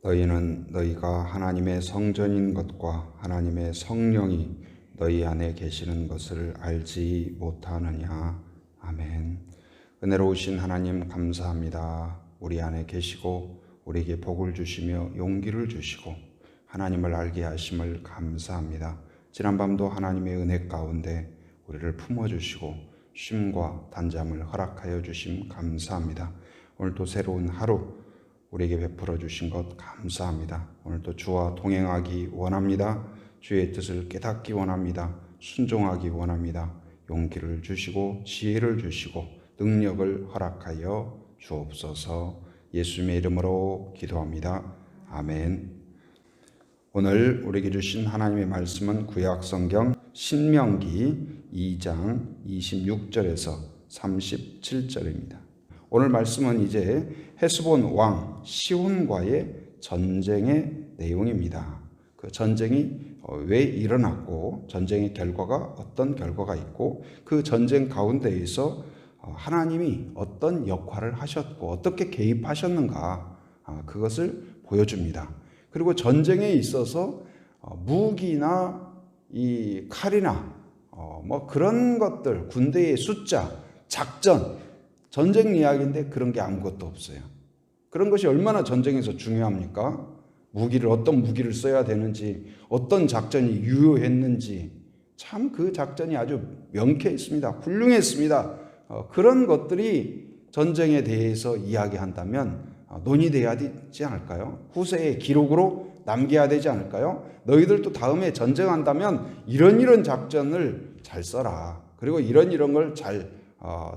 너희는 너희가 하나님의 성전인 것과 하나님의 성령이 너희 안에 계시는 것을 알지 못하느냐. 아멘. 은혜로우신 하나님 감사합니다. 우리 안에 계시고 우리에게 복을 주시며 용기를 주시고 하나님을 알게 하심을 감사합니다. 지난밤도 하나님의 은혜 가운데 우리를 품어주시고 쉼과 단잠을 허락하여 주심 감사합니다. 오늘도 새로운 하루 우리에게 베풀어 주신 것 감사합니다. 오늘도 주와 동행하기 원합니다. 주의 뜻을 깨닫기 원합니다. 순종하기 원합니다. 용기를 주시고 지혜를 주시고 능력을 허락하여 주옵소서. 예수님의 이름으로 기도합니다. 아멘. 오늘 우리에게 주신 하나님의 말씀은 구약성경 신명기 2장 26절에서 37절입니다. 오늘 말씀은 이제 헤스본 왕 시온과의 전쟁의 내용입니다. 그 전쟁이 왜 일어났고 전쟁의 결과가 어떤 결과가 있고 그 전쟁 가운데에서 하나님이 어떤 역할을 하셨고 어떻게 개입하셨는가 그것을 보여줍니다. 그리고 전쟁에 있어서 무기나 이 칼이나 뭐 그런 것들, 군대의 숫자, 작전, 전쟁 이야기인데 그런 게 아무것도 없어요. 그런 것이 얼마나 전쟁에서 중요합니까? 어떤 무기를 써야 되는지, 어떤 작전이 유효했는지, 참 그 작전이 아주 명쾌했습니다. 훌륭했습니다. 그런 것들이 전쟁에 대해서 이야기한다면 논의돼야 되지 않을까요? 후세의 기록으로 남겨야 되지 않을까요? 너희들도 다음에 전쟁한다면 이런 작전을 잘 써라. 그리고 이런 걸 잘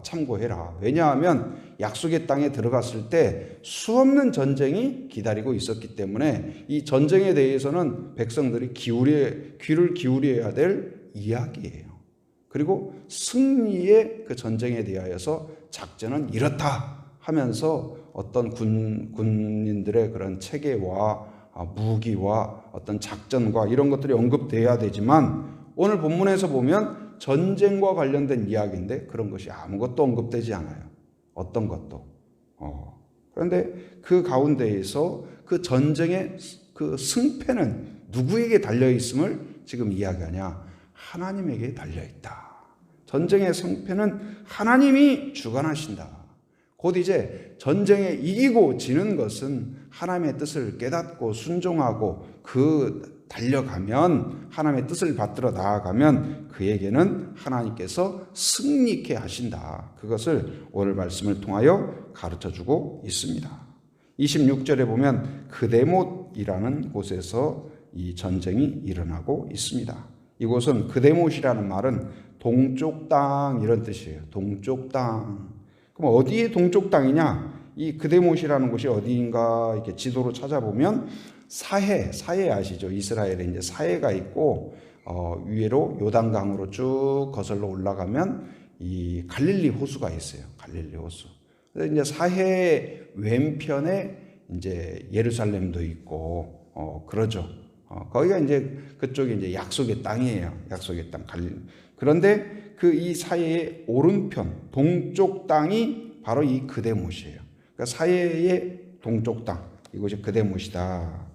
참고해라. 왜냐하면 약속의 땅에 들어갔을 때 수없는 전쟁이 기다리고 있었기 때문에 이 전쟁에 대해서는 백성들이 귀를 기울여야 될 이야기예요. 그리고 승리의 그 전쟁에 대하여서 작전은 이렇다 하면서 어떤 군인들의 그런 체계와 무기와 어떤 작전과 이런 것들이 언급돼야 되지만 오늘 본문에서 보면 전쟁과 관련된 이야기인데 그런 것이 아무것도 언급되지 않아요. 어떤 것도. 그런데 그 가운데에서 그 전쟁의 그 승패는 누구에게 달려있음을 지금 이야기하냐? 하나님에게 달려있다. 전쟁의 승패는 하나님이 주관하신다. 곧 이제 전쟁에 이기고 지는 것은 하나님의 뜻을 깨닫고 순종하고 달려가면 하나님의 뜻을 받들어 나아가면 그에게는 하나님께서 승리케 하신다. 그것을 오늘 말씀을 통하여 가르쳐주고 있습니다. 26절에 보면 그데못이라는 곳에서 이 전쟁이 일어나고 있습니다. 이곳은 그데못이라는 말은 동쪽 땅 이런 뜻이에요. 동쪽 땅. 그럼 어디에 동쪽 땅이냐? 이 그데못이라는 곳이 어디인가 이렇게 지도로 찾아보면 사해 아시죠? 이스라엘에 이제 사해가 있고 위로 요단강으로 쭉 거슬러 올라가면 이 갈릴리 호수가 있어요. 갈릴리 호수. 그래서 이제 사해 왼편에 이제 예루살렘도 있고 그러죠. 거기가 이제 그쪽이 이제 약속의 땅이에요. 약속의 땅 갈릴리. 그런데 그 이 사해의 오른편 동쪽 땅이 바로 이 그데못이에요. 그러니까 사해의 동쪽 땅 이곳이 그데못이다.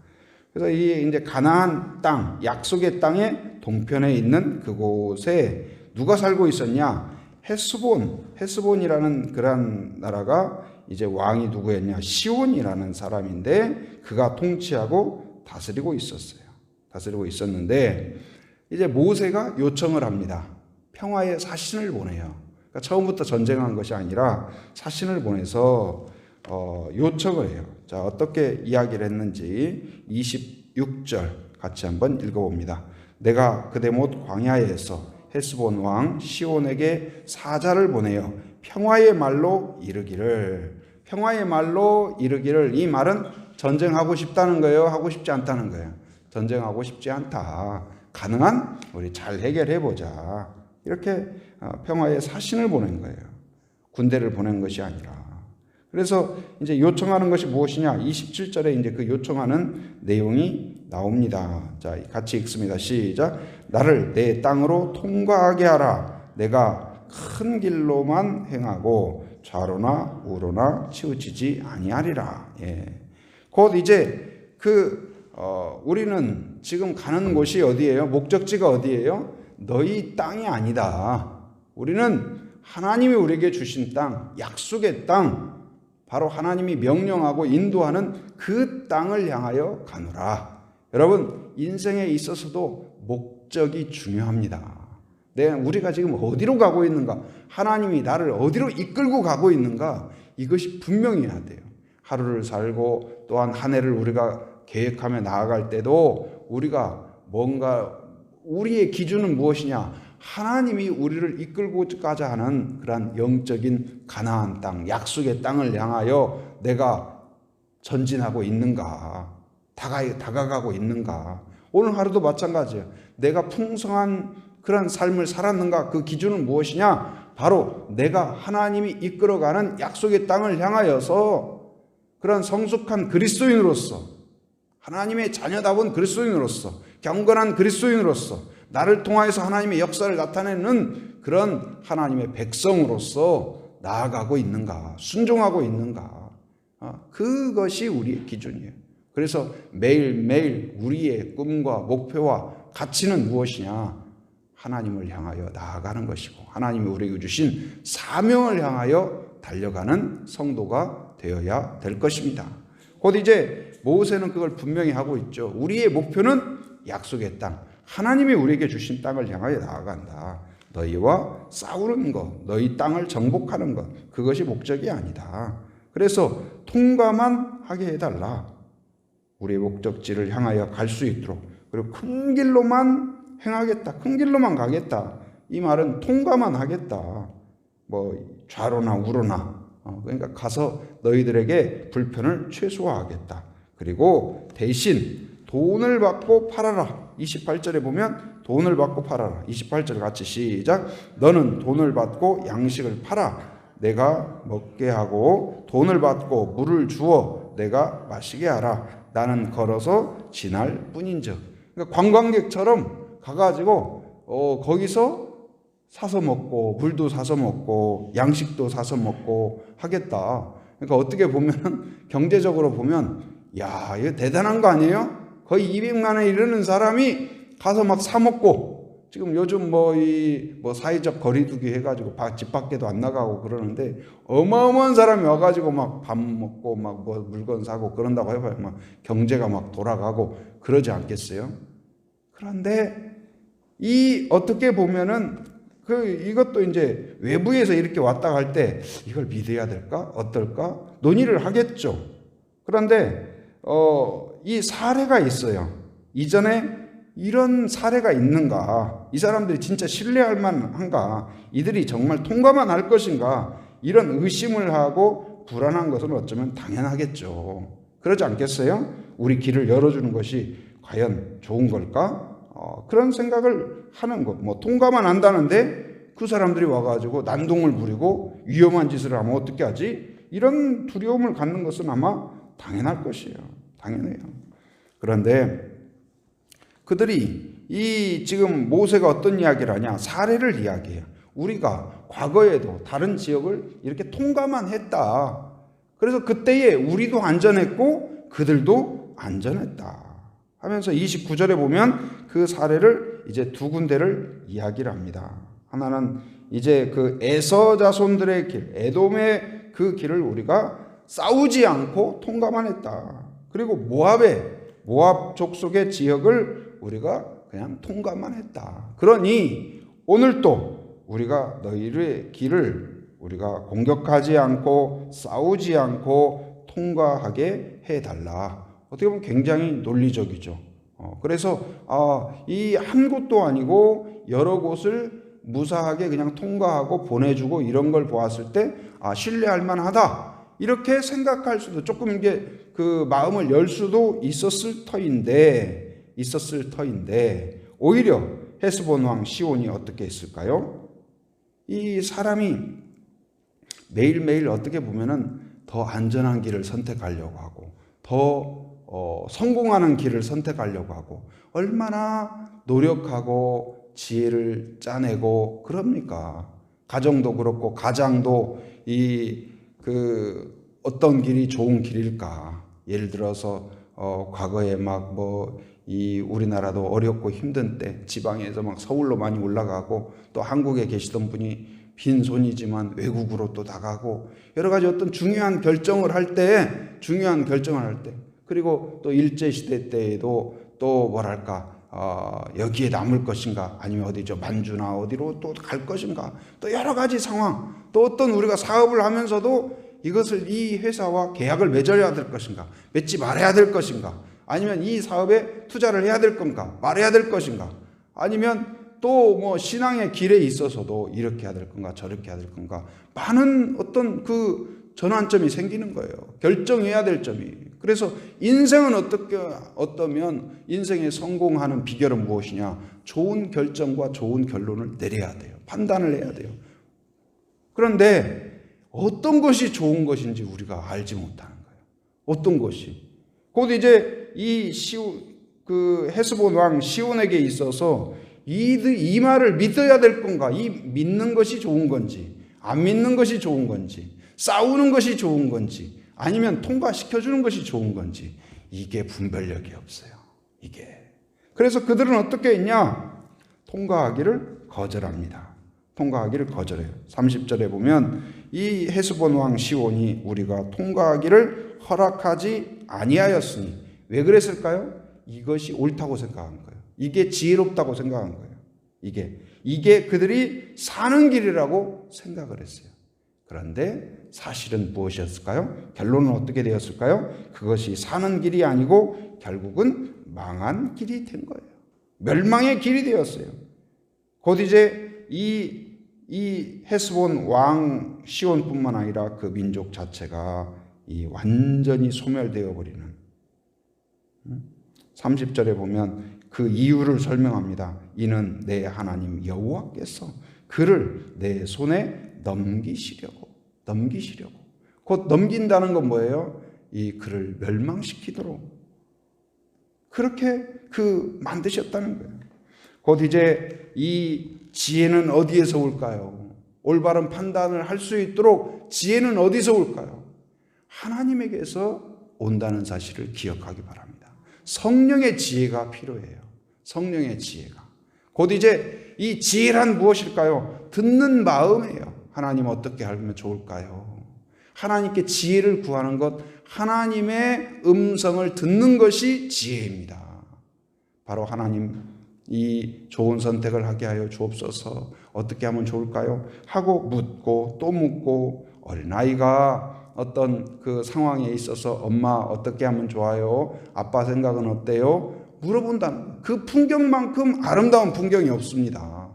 그래서 이 이제 가나안 땅 약속의 땅의 동편에 있는 그곳에 누가 살고 있었냐? 헤스본이라는 그런 나라가 이제 왕이 누구였냐? 시온이라는 사람인데 그가 통치하고 다스리고 있었어요. 다스리고 있었는데 이제 모세가 요청을 합니다. 평화의 사신을 보내요. 그러니까 처음부터 전쟁한 것이 아니라 사신을 보내서 요청을 해요. 자, 어떻게 이야기를 했는지 26절 같이 한번 읽어봅니다. 내가 그데못 광야에서 헤스본 왕 시온에게 사자를 보내어 평화의 말로 이르기를. 평화의 말로 이르기를. 이 말은 전쟁하고 싶다는 거예요? 하고 싶지 않다는 거예요? 전쟁하고 싶지 않다. 가능한 우리 잘 해결해보자. 이렇게 평화의 사신을 보낸 거예요. 군대를 보낸 것이 아니라. 그래서 이제 요청하는 것이 무엇이냐? 27절에 이제 그 요청하는 내용이 나옵니다. 자, 같이 읽습니다. 시작. 나를 내 땅으로 통과하게 하라. 내가 큰 길로만 행하고 좌로나 우로나 치우치지 아니하리라. 곧 이제 우리는 지금 가는 곳이 어디예요? 목적지가 어디예요? 너희 땅이 아니다. 우리는 하나님이 우리에게 주신 땅, 약속의 땅, 바로 하나님이 명령하고 인도하는 그 땅을 향하여 가노라. 여러분, 인생에 있어서도 목적이 중요합니다. 우리가 지금 어디로 가고 있는가? 하나님이 나를 어디로 이끌고 가고 있는가? 이것이 분명해야 돼요. 하루를 살고 또한 한 해를 우리가 계획하며 나아갈 때도 우리가 뭔가 우리의 기준은 무엇이냐? 하나님이 우리를 이끌고자 하는 그러한 영적인 가나안 땅, 약속의 땅을 향하여 내가 전진하고 있는가? 다가가고 있는가? 오늘 하루도 마찬가지예요. 내가 풍성한 그런 삶을 살았는가? 그 기준은 무엇이냐? 바로 내가 하나님이 이끌어가는 약속의 땅을 향하여서 그런 성숙한 그리스도인으로서, 하나님의 자녀다운 그리스도인으로서, 경건한 그리스도인으로서, 나를 통하여서 하나님의 역사를 나타내는 그런 하나님의 백성으로서 나아가고 있는가? 순종하고 있는가? 그것이 우리의 기준이에요. 그래서 매일매일 우리의 꿈과 목표와 가치는 무엇이냐? 하나님을 향하여 나아가는 것이고, 하나님이 우리에게 주신 사명을 향하여 달려가는 성도가 되어야 될 것입니다. 곧 이제 모세는 그걸 분명히 하고 있죠. 우리의 목표는 약속의 땅, 하나님이 우리에게 주신 땅을 향하여 나아간다. 너희와 싸우는 것, 너희 땅을 정복하는 것, 그것이 목적이 아니다. 그래서 통과만 하게 해달라. 우리의 목적지를 향하여 갈 수 있도록. 그리고 큰 길로만 행하겠다. 큰 길로만 가겠다. 이 말은 통과만 하겠다. 뭐 좌로나 우로나. 그러니까 가서 너희들에게 불편을 최소화하겠다. 그리고 대신 돈을 받고 팔아라. 28절에 보면 돈을 받고 팔아라. 28절 같이 시작. 너는 돈을 받고 양식을 팔아 내가 먹게 하고, 돈을 받고 물을 주어 내가 마시게 하라. 나는 걸어서 지날 뿐인즉. 그러니까 관광객처럼 가가지고 거기서 사서 먹고, 물도 사서 먹고, 양식도 사서 먹고 하겠다. 그러니까 어떻게 보면 경제적으로 보면 야, 이거 대단한 거 아니에요? 거의 200만 원에 이르는 사람이 가서 막 사 먹고, 지금 요즘 사회적 거리두기 해가지고 집 밖에도 안 나가고 그러는데, 어마어마한 사람이 와가지고 막 밥 먹고 막 물건 사고 그런다고 해봐요. 막 경제가 막 돌아가고 그러지 않겠어요? 그런데 어떻게 보면은 이것도 이제 외부에서 이렇게 왔다 갈 때 이걸 믿어야 될까? 어떨까? 논의를 하겠죠. 그런데 이 사례가 있어요. 이전에 이런 사례가 있는가? 이 사람들이 진짜 신뢰할 만한가? 이들이 정말 통과만 할 것인가? 이런 의심을 하고 불안한 것은 어쩌면 당연하겠죠. 그러지 않겠어요? 우리 길을 열어주는 것이 과연 좋은 걸까? 그런 생각을 하는 것. 통과만 한다는데 그 사람들이 와가지고 난동을 부리고 위험한 짓을 하면 어떻게 하지? 이런 두려움을 갖는 것은 아마 당연할 것이에요. 당연해요. 그런데 그들이 지금 모세가 어떤 이야기를 하냐? 사례를 이야기해요. 우리가 과거에도 다른 지역을 이렇게 통과만 했다. 그래서 그때에 우리도 안전했고 그들도 안전했다. 하면서 29절에 보면 그 사례를 이제 두 군데를 이야기를 합니다. 하나는 이제 그 에서 자손들의 길, 에돔의 그 길을 우리가 싸우지 않고 통과만 했다. 그리고 모압 족속의 지역을 우리가 그냥 통과만 했다. 그러니 오늘도 우리가 너희의 길을 우리가 공격하지 않고 싸우지 않고 통과하게 해달라. 어떻게 보면 굉장히 논리적이죠. 그래서 이 한 곳도 아니고 여러 곳을 무사하게 그냥 통과하고 보내주고 이런 걸 보았을 때 신뢰할 만하다. 이렇게 생각할 수도, 조금 이게 그 마음을 열 수도 있었을 터인데 오히려 헤스본 왕 시온이 어떻게 했을까요? 이 사람이 매일매일 어떻게 보면은 더 안전한 길을 선택하려고 하고 더 성공하는 길을 선택하려고 하고 얼마나 노력하고 지혜를 짜내고 그럽니까? 가정도 그렇고 가장도 어떤 길이 좋은 길일까? 예를 들어서 과거에 막 이 우리나라도 어렵고 힘든 때 지방에서 막 서울로 많이 올라가고 또 한국에 계시던 분이 빈손이지만 외국으로 또 나가고 여러 가지 어떤 중요한 결정을 할 때 그리고 또 일제시대 때에도 또 뭐랄까 여기에 남을 것인가 아니면 어디죠 만주나 어디로 또 갈 것인가 또 여러 가지 상황 또 어떤 우리가 사업을 하면서도 이것을 이 회사와 계약을 맺어야 될 것인가 맺지 말아야 될 것인가 아니면 이 사업에 투자를 해야 될 건가 말아야 될 것인가 아니면 또 뭐 신앙의 길에 있어서도 이렇게 해야 될 건가 저렇게 해야 될 건가 많은 어떤 그 전환점이 생기는 거예요. 결정해야 될 점이. 그래서 인생은 어떠면 인생에 성공하는 비결은 무엇이냐? 좋은 결정과 좋은 결론을 내려야 돼요. 판단을 해야 돼요. 그런데 어떤 것이 좋은 것인지 우리가 알지 못하는 거예요. 어떤 것이. 곧 이제 이 헤스본 왕 시온에게 있어서 이 말을 믿어야 될 건가? 이 믿는 것이 좋은 건지, 안 믿는 것이 좋은 건지, 싸우는 것이 좋은 건지, 아니면 통과시켜주는 것이 좋은 건지, 이게 분별력이 없어요. 이게. 그래서 그들은 어떻게 했냐? 통과하기를 거절합니다. 통과하기를 거절해요. 30절에 보면 이 헤스본 왕 시온이 우리가 통과하기를 허락하지 아니하였으니 왜 그랬을까요? 이것이 옳다고 생각한 거예요. 이게 지혜롭다고 생각한 거예요. 이게 그들이 사는 길이라고 생각을 했어요. 그런데 사실은 무엇이었을까요? 결론은 어떻게 되었을까요? 그것이 사는 길이 아니고 결국은 망한 길이 된 거예요. 멸망의 길이 되었어요. 곧 이제 이 헤스본 왕 시온뿐만 아니라 그 민족 자체가 완전히 소멸되어 버리는 30절에 보면 그 이유를 설명합니다. 이는 내 하나님 여호와께서 그를 내 손에 넘기시려고 곧 넘긴다는 건 뭐예요? 이 그를 멸망시키도록 그렇게 만드셨다는 거예요. 곧 이제 이 지혜는 어디에서 올까요? 올바른 판단을 할 수 있도록 지혜는 어디서 올까요? 하나님에게서 온다는 사실을 기억하기 바랍니다. 성령의 지혜가 필요해요. 성령의 지혜가. 곧 이제 이 지혜란 무엇일까요? 듣는 마음이에요. 하나님 어떻게 하면 좋을까요? 하나님께 지혜를 구하는 것, 하나님의 음성을 듣는 것이 지혜입니다. 바로 하나님 이 좋은 선택을 하게 하여 주옵소서. 어떻게 하면 좋을까요? 하고 묻고 또 묻고 어린아이가 어떤 그 상황에 있어서 엄마 어떻게 하면 좋아요? 아빠 생각은 어때요? 물어본다는 그 풍경만큼 아름다운 풍경이 없습니다.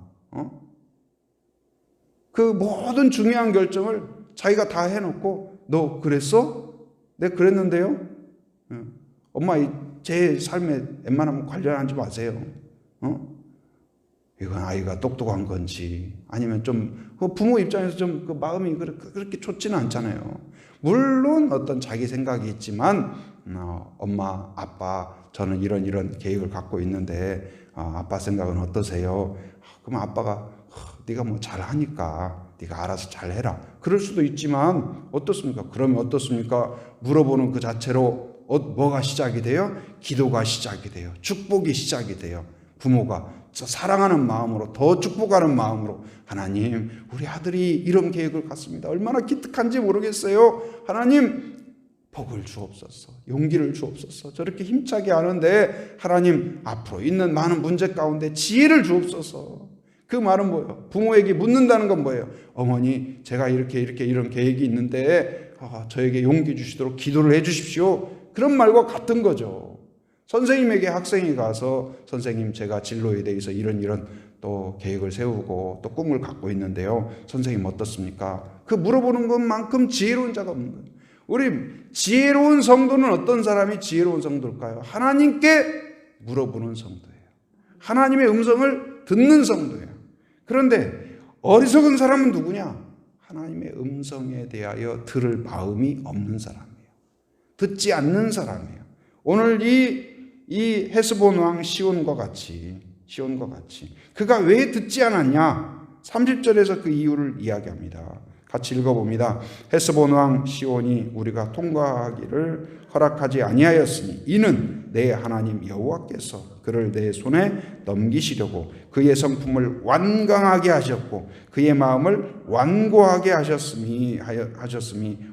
그 모든 중요한 결정을 자기가 다 해놓고 너 그랬어? 네 그랬는데요. 엄마 제 삶에 웬만하면 관련하지 마세요. 이건 아이가 똑똑한 건지 아니면 좀 부모 입장에서 좀 그 마음이 그렇게 좋지는 않잖아요. 물론 어떤 자기 생각이 있지만 엄마 아빠 저는 이런 계획을 갖고 있는데 아빠 생각은 어떠세요? 그럼 아빠가 네가 뭐 잘하니까 네가 알아서 잘해라 그럴 수도 있지만 어떻습니까? 그러면 어떻습니까? 물어보는 그 자체로 뭐가 시작이 돼요? 기도가 시작이 돼요. 축복이 시작이 돼요. 부모가 사랑하는 마음으로 더 축복하는 마음으로 하나님 우리 아들이 이런 계획을 갖습니다. 얼마나 기특한지 모르겠어요. 하나님 복을 주옵소서. 용기를 주옵소서. 저렇게 힘차게 하는데 하나님 앞으로 있는 많은 문제 가운데 지혜를 주옵소서. 그 말은 뭐예요? 부모에게 묻는다는 건 뭐예요? 어머니 제가 이렇게 이런 계획이 있는데 저에게 용기 주시도록 기도를 해 주십시오. 그런 말과 같은 거죠. 선생님에게 학생이 가서 선생님 제가 진로에 대해서 이런 또 계획을 세우고 또 꿈을 갖고 있는데요. 선생님 어떻습니까? 그 물어보는 것만큼 지혜로운 자가 없는 거예요. 우리 지혜로운 성도는 어떤 사람이 지혜로운 성도일까요? 하나님께 물어보는 성도예요. 하나님의 음성을 듣는 성도예요. 그런데 어리석은 사람은 누구냐? 하나님의 음성에 대하여 들을 마음이 없는 사람이에요. 듣지 않는 사람이에요. 오늘 이 헤스본 왕 시온과 같이 그가 왜 듣지 않았냐? 30절에서 그 이유를 이야기합니다. 같이 읽어봅니다. 헤스본 왕 시온이 우리가 통과하기를 허락하지 아니하였으니 이는 내 하나님 여호와께서 그를 내 손에 넘기시려고 그의 성품을 완강하게 하셨고 그의 마음을 완고하게 하셨음이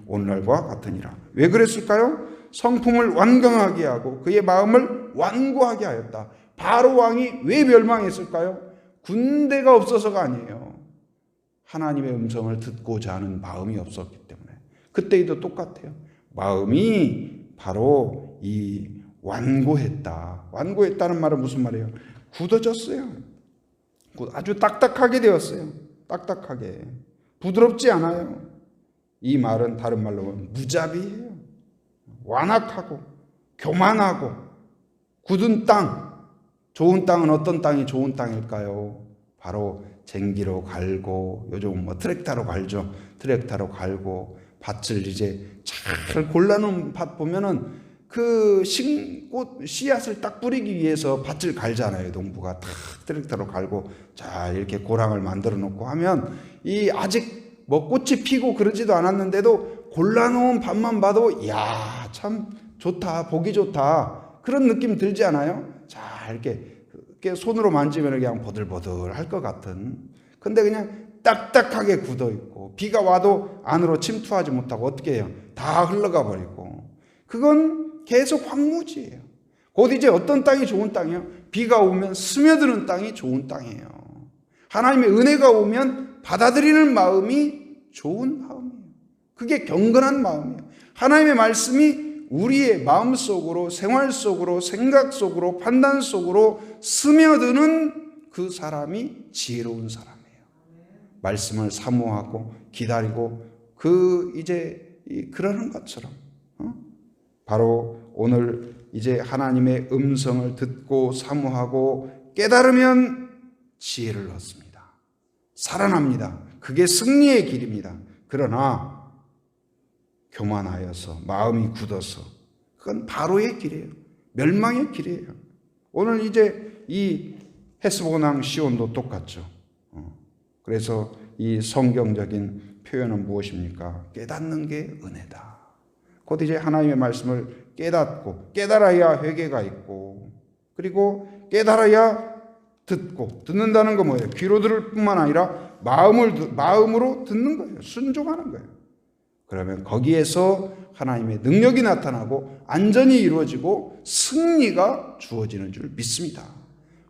오늘날과 같으니라. 왜 그랬을까요? 성품을 완강하게 하고 그의 마음을 완고하게 하였다. 바로 왕이 왜 멸망했을까요? 군대가 없어서가 아니에요. 하나님의 음성을 듣고자 하는 마음이 없었기 때문에. 그때도 똑같아요. 마음이 바로 이 완고했다. 완고했다는 말은 무슨 말이에요? 굳어졌어요. 아주 딱딱하게 되었어요. 딱딱하게. 부드럽지 않아요. 이 말은 다른 말로 하면 무자비해요. 완악하고 교만하고 굳은 땅. 좋은 땅은 어떤 땅이 좋은 땅일까요? 바로 쟁기로 갈고, 요즘 트랙터로 갈죠. 트랙터로 갈고 밭을 이제 잘 골라놓은 밭 보면은 그 신꽃 씨앗을 딱 뿌리기 위해서 밭을 갈잖아요. 농부가 딱 트랙터로 갈고 자 이렇게 고랑을 만들어 놓고 하면 이 아직 꽃이 피고 그러지도 않았는데도 골라놓은 밭만 봐도 야, 참 좋다, 보기 좋다 그런 느낌 들지 않아요? 자 이렇게 손으로 만지면 그냥 보들보들할 것 같은. 근데 그냥 딱딱하게 굳어 있고 비가 와도 안으로 침투하지 못하고 어떻게 해요? 다 흘러가 버리고. 그건 계속 황무지예요. 곧 이제 어떤 땅이 좋은 땅이에요? 비가 오면 스며드는 땅이 좋은 땅이에요. 하나님의 은혜가 오면 받아들이는 마음이 좋은 마음이에요. 그게 경건한 마음이에요. 하나님의 말씀이 우리의 마음 속으로, 생활 속으로, 생각 속으로, 판단 속으로 스며드는 그 사람이 지혜로운 사람이에요. 말씀을 사모하고 기다리고 그러는 것처럼 바로 오늘 이제 하나님의 음성을 듣고 사모하고 깨달으면 지혜를 얻습니다. 살아납니다. 그게 승리의 길입니다. 그러나 교만하여서 마음이 굳어서 그건 바로의 길이에요. 멸망의 길이에요. 오늘 이제 이 헤스본 왕 시온도 똑같죠. 그래서 이 성경적인 표현은 무엇입니까? 깨닫는 게 은혜다. 곧 이제 하나님의 말씀을 깨닫고 깨달아야 회개가 있고 그리고 깨달아야 듣고 듣는다는 건 뭐예요? 귀로 들을 뿐만 아니라 마음으로 듣는 거예요. 순종하는 거예요. 그러면 거기에서 하나님의 능력이 나타나고 안전이 이루어지고 승리가 주어지는 줄 믿습니다.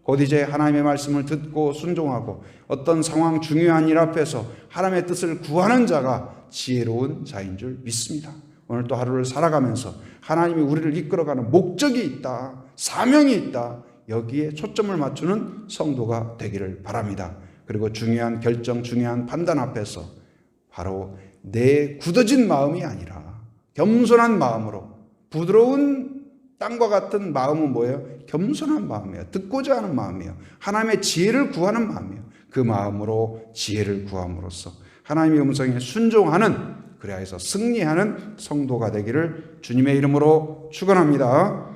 곧 이제 하나님의 말씀을 듣고 순종하고 어떤 상황 중요한 일 앞에서 하나님의 뜻을 구하는 자가 지혜로운 자인 줄 믿습니다. 오늘 또 하루를 살아가면서 하나님이 우리를 이끌어가는 목적이 있다, 사명이 있다, 여기에 초점을 맞추는 성도가 되기를 바랍니다. 그리고 중요한 결정, 중요한 판단 앞에서 바로 내 굳어진 마음이 아니라 겸손한 마음으로, 부드러운 땅과 같은 마음은 뭐예요? 겸손한 마음이에요. 듣고자 하는 마음이에요. 하나님의 지혜를 구하는 마음이에요. 그 마음으로 지혜를 구함으로써 하나님의 음성에 순종하는, 그래야 해서 승리하는 성도가 되기를 주님의 이름으로 축원합니다.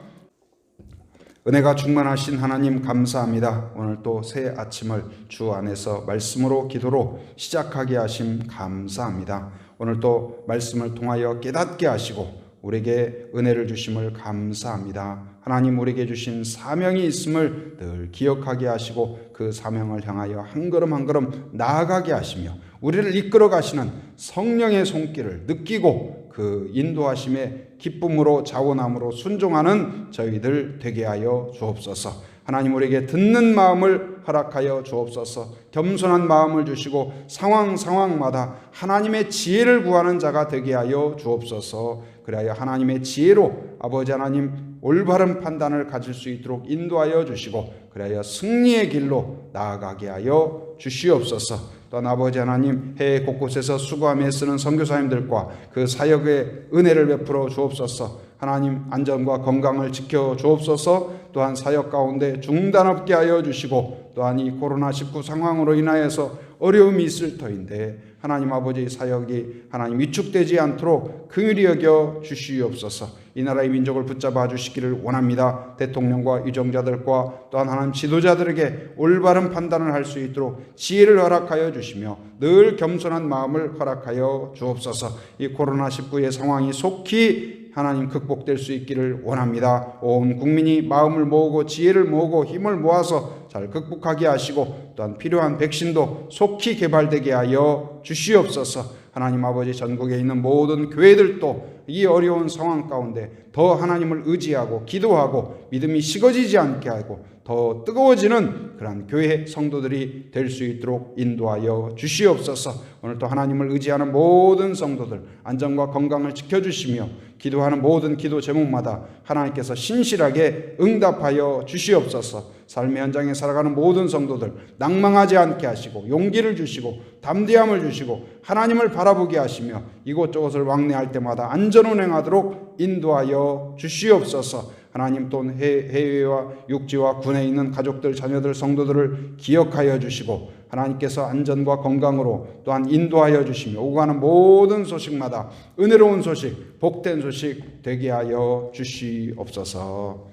은혜가 충만하신 하나님 감사합니다. 오늘 또 새 아침을 주 안에서 말씀으로 기도로 시작하게 하심 감사합니다. 오늘 또 말씀을 통하여 깨닫게 하시고 우리에게 은혜를 주심을 감사합니다. 하나님 우리에게 주신 사명이 있음을 늘 기억하게 하시고 그 사명을 향하여 한 걸음 한 걸음 나아가게 하시며 우리를 이끌어 가시는 성령의 손길을 느끼고 그 인도하심의 기쁨으로 자원함으로 순종하는 저희들 되게 하여 주옵소서. 하나님 우리에게 듣는 마음을 허락하여 주옵소서. 겸손한 마음을 주시고 상황마다 하나님의 지혜를 구하는 자가 되게 하여 주옵소서. 그래야 하나님의 지혜로 아버지 하나님 올바른 판단을 가질 수 있도록 인도하여 주시고 그래야 승리의 길로 나아가게 하여 주시옵소서. 또한 아버지 하나님 해외 곳곳에서 수고하며 쓰는 선교사님들과 그 사역의 은혜를 베풀어 주옵소서. 하나님 안전과 건강을 지켜 주옵소서. 또한 사역 가운데 중단 없게 하여 주시고 또한 이 코로나19 상황으로 인하여서 어려움이 있을 터인데 하나님 아버지 사역이 하나님 위축되지 않도록 긍휼히 여겨 주시옵소서. 이 나라의 민족을 붙잡아 주시기를 원합니다. 대통령과 유정자들과 또한 하나님 지도자들에게 올바른 판단을 할 수 있도록 지혜를 허락하여 주시며 늘 겸손한 마음을 허락하여 주옵소서. 이 코로나19의 상황이 속히 하나님 극복될 수 있기를 원합니다. 온 국민이 마음을 모으고 지혜를 모으고 힘을 모아서 잘 극복하게 하시고 또한 필요한 백신도 속히 개발되게 하여 주시옵소서. 하나님 아버지, 전국에 있는 모든 교회들도 이 어려운 상황 가운데 더 하나님을 의지하고 기도하고 믿음이 식어지지 않게 하고 더 뜨거워지는 그러한 교회 성도들이 될 수 있도록 인도하여 주시옵소서. 오늘도 하나님을 의지하는 모든 성도들 안전과 건강을 지켜주시며 기도하는 모든 기도 제목마다 하나님께서 신실하게 응답하여 주시옵소서. 삶의 현장에 살아가는 모든 성도들 낭망하지 않게 하시고 용기를 주시고 담대함을 주시고 하나님을 바라보게 하시며 이곳저곳을 왕래할 때마다 안전운행하도록 인도하여 주시옵소서. 하나님, 또 해외와 육지와 군에 있는 가족들, 자녀들, 성도들을 기억하여 주시고 하나님께서 안전과 건강으로 또한 인도하여 주시며 오고 가는 모든 소식마다 은혜로운 소식, 복된 소식 되게 하여 주시옵소서.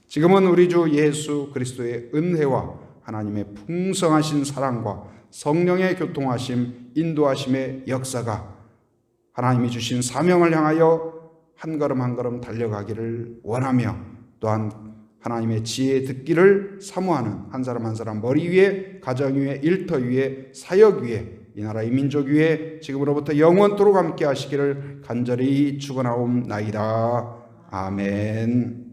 지금은 우리 주 예수 그리스도의 은혜와 하나님의 풍성하신 사랑과 성령의 교통하심, 인도하심의 역사가 하나님이 주신 사명을 향하여 한 걸음 한 걸음 달려가기를 원하며 또한 하나님의 지혜 듣기를 사모하는 한 사람 한 사람 머리 위에, 가정 위에, 일터 위에, 사역 위에, 이 나라의 민족 위에 지금으로부터 영원토록 함께 하시기를 간절히 축원하옵나이다. 아멘.